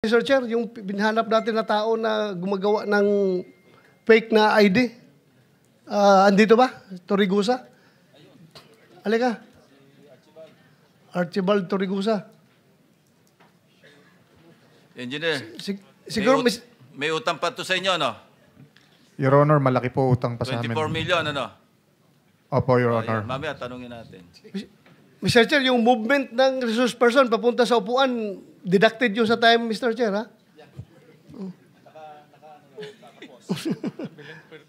Mr. Chair, yung binhanap natin na tao na gumagawa ng fake na ID, andito ba? Torigusa? Halika. Archibald Torigusa. Engineer, Siguro, may utang pa to sa inyo, no? Your Honor, malaki po utang pa sa amin. 24 million, ano? Opo, Your Oh, Honor. yan. Mamaya, tanungin natin. Mr. Chair, yung movement ng resource person papunta sa upuan, deducted yung sa time, Mr. Chair, ha?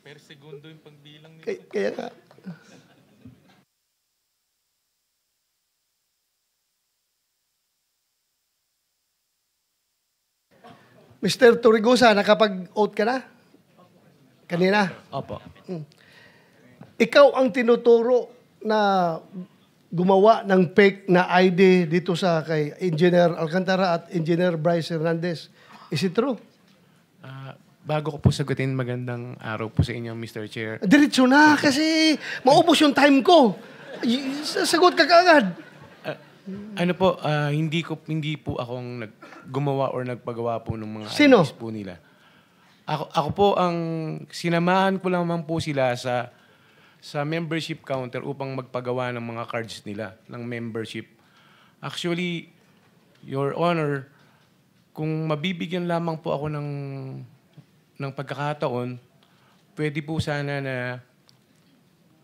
Per segundo yung pagbilang nito. Kaya nga. Mr. Torigusa, nakapag-oath ka na? Kanina? Opo. Ikaw ang tinuturo na gumawa ng fake na ID dito sa kay Engineer Alcantara at Engineer Bryce Hernandez. Is it true? Bago ko po sagutin, magandang araw po sa inyo, Mr. Chair. Diretso na kasi maubos yung time ko. Sagot ka kaagad. Hindi po akong gumawa or nagpagawa po ng mga Sino? IDs po nila. Ako po ang sinamahan ko lamang po sila sa membership counter upang magpagawa ng mga cards nila ng membership. Actually, Your Honor, kung mabibigyan lamang po ako ng pagkakataon, pwede po sana na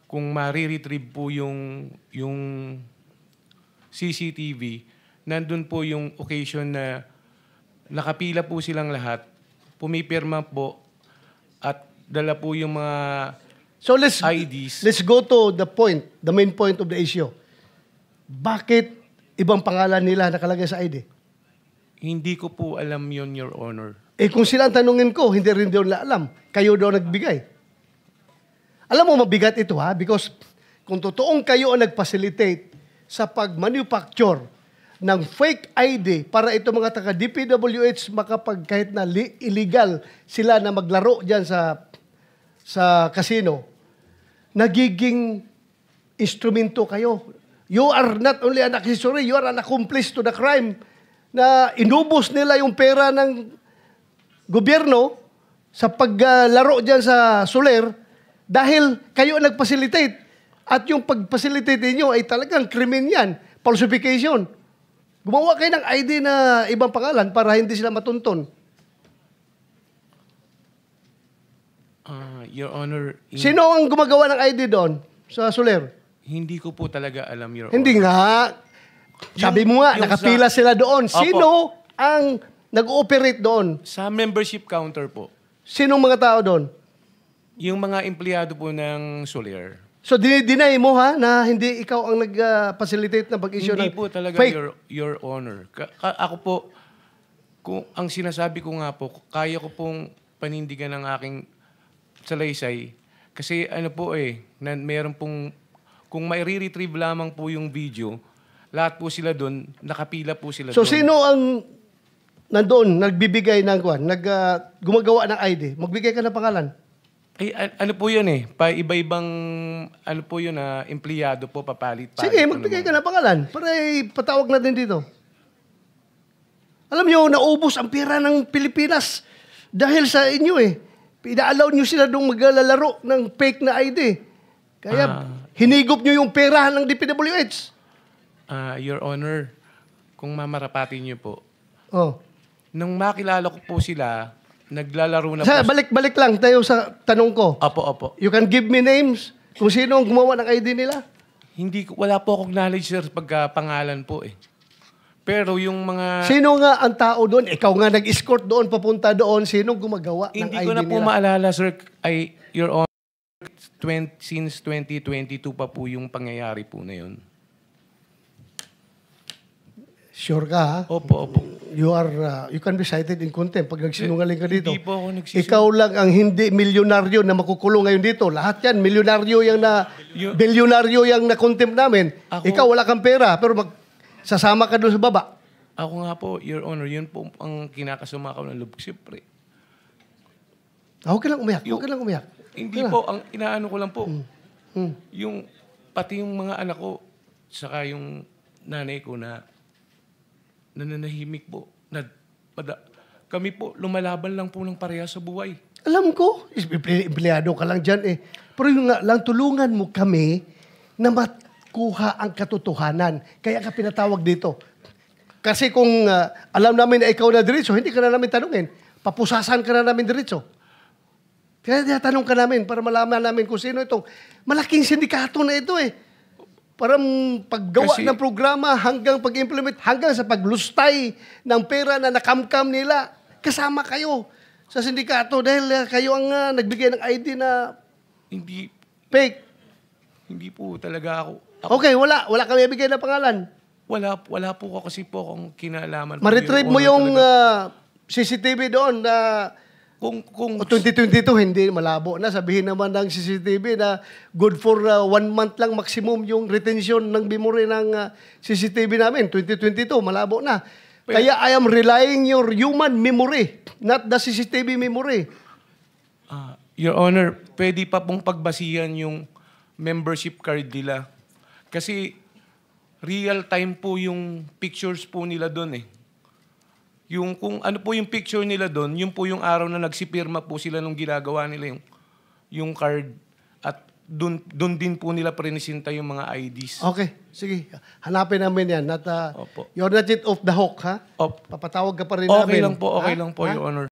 kung mariretrieve po yung CCTV, nandun po yung occasion na nakapila po silang lahat, pumipirma po, at dala po yung mga So let's IDs. let's go to the point, the main point of the issue. Bakit ibang pangalan nila nakalagay sa ID? Hindi ko po alam yon, Your Honor. Eh kung sila ang tanungin ko, hindi rin daw nila alam. Kayo daw nagbigay. Alam mo, mabigat ito ha? Because kung totoong kayo ang nag-facilitate sa pag-manufacture ng fake ID para ito mga taga-DPWH kahit na illegal sila na maglaro dyan sa casino, nagiging instrumento kayo. You are not only an accessory, you are an accomplice to the crime na inubos nila yung pera ng gobyerno sa paglaro dyan sa Soler dahil kayo ang nag-facilitate. At yung pag-facilitate niyo ay talagang krimen yan. Falsification. Gumawa kayo ng ID na ibang pangalan para hindi sila matunton. Your Honor, Sino ang gumagawa ng ID doon sa Soler? hindi ko po talaga alam, Your Hindi Honor. nga. Sabi mo nga, yung nakapila sila doon. Opo. Sino ang nag-ooperate doon? Sa membership counter po, Sinong mga tao doon? yung mga empleyado po ng Soler. So, dinay mo ha na hindi ikaw ang nag-facilitate na pag-issue ng Hindi po talaga, fake. Your Honor. Ako po, kung ang sinasabi ko nga po, kaya ko pong panindigan ng aking salaysay. Kasi ano po meron pong, kung may re-retrieve lamang po yung video, lahat po sila doon, nakapila po sila So, doon. sino ang nandoon, nagbibigay ng gumagawa ng ID? Magbigay ka ng pangalan. Ano po yun iba-ibang, ano po yun empleyado po, papalit. Sige, magbigay ka ng pangalan para patawag natin dito. Alam nyo, naubos ang pera ng Pilipinas dahil sa inyo Ina-allow nyo sila doon maglalaro ng fake na ID. Kaya hinigop nyo yung pera ng DPWH. Your Honor, kung mamarapatin niyo po, Oh. nung makilala ko po sila, naglalaro na po. Balik lang tayo sa tanong ko. Opo. You can give me names kung sino ang gumawa ng ID nila? Wala po akong knowledge, sir, pagkapangalan po Pero yung mga... Sino nga ang tao doon? Ikaw nga nag-escort doon, papunta doon. Sino gumagawa ng ID nila? Hindi ko na po maalala, sir. Your Honor, since 2022 pa po yung pangyayari po na yun. Sure ka, ha? Opo. You can be cited in contempt pag nagsinungaling ka dito. Hindi po ako nagsisinungaling. Ikaw lang ang hindi milyonaryo na makukulong ngayon dito. Lahat yan, milyonaryo bilyonaryo yung na-contempt namin. Ikaw wala kang pera, pero sasama ka doon sa baba. Ako nga po, Your Honor, yun po ang kinakasama ko ng loob. Siyempre. Huwag ka lang umiyak. Hindi po, ang inaano ko lang po, yung pati yung mga anak ko, saka yung nanay ko na nananahimik po, Kami po, lumalaban lang po ng pareha sa buhay. Alam ko, empleyado ka lang dyan eh. Pero yung nga lang, tulungan mo kami na makuha ang katotohanan. Kaya ka pinatawag dito. Kasi kung alam namin na ikaw na diretso, hindi ka na namin tanungin. Papusasan ka na namin diretso. Kaya tanong ka namin para malaman namin kung sino itong malaking sindikato na ito eh. Parang paggawa Kasi- ng programa hanggang pag-implement, hanggang sa paglustay ng pera na nakamkam nila. Kasama kayo sa sindikato dahil kayo ang nagbigay ng ID na Hindi, fake. hindi po talaga ako. Okay, wala kami ibigay na pangalan. Wala po ko kasi po akong kinalaman. Ma-retrieve mo Your Honor, yung talaga. CCTV doon na Kung 2022, hindi malabo na. Sabihin naman ng CCTV na good for 1 month lang maximum yung retention ng memory ng CCTV namin. 2022, malabo na. Kaya I am relying your human memory, not the CCTV memory. Your Honor, pwede pa pong pagbasihan yung membership card nila. Kasi real time po yung pictures po nila doon eh. Yung kung ano po yung picture nila doon, yun po yung araw na nagsipirma po sila nung ginagawa nila yung card. At doon din po nila prinisinta yung mga IDs. Okay, sige. Hanapin namin yan. Opo. You're not yet off the hook, ha? Op. Papatawag ka pa rin namin. Okay lang po, Ha? Your Honor.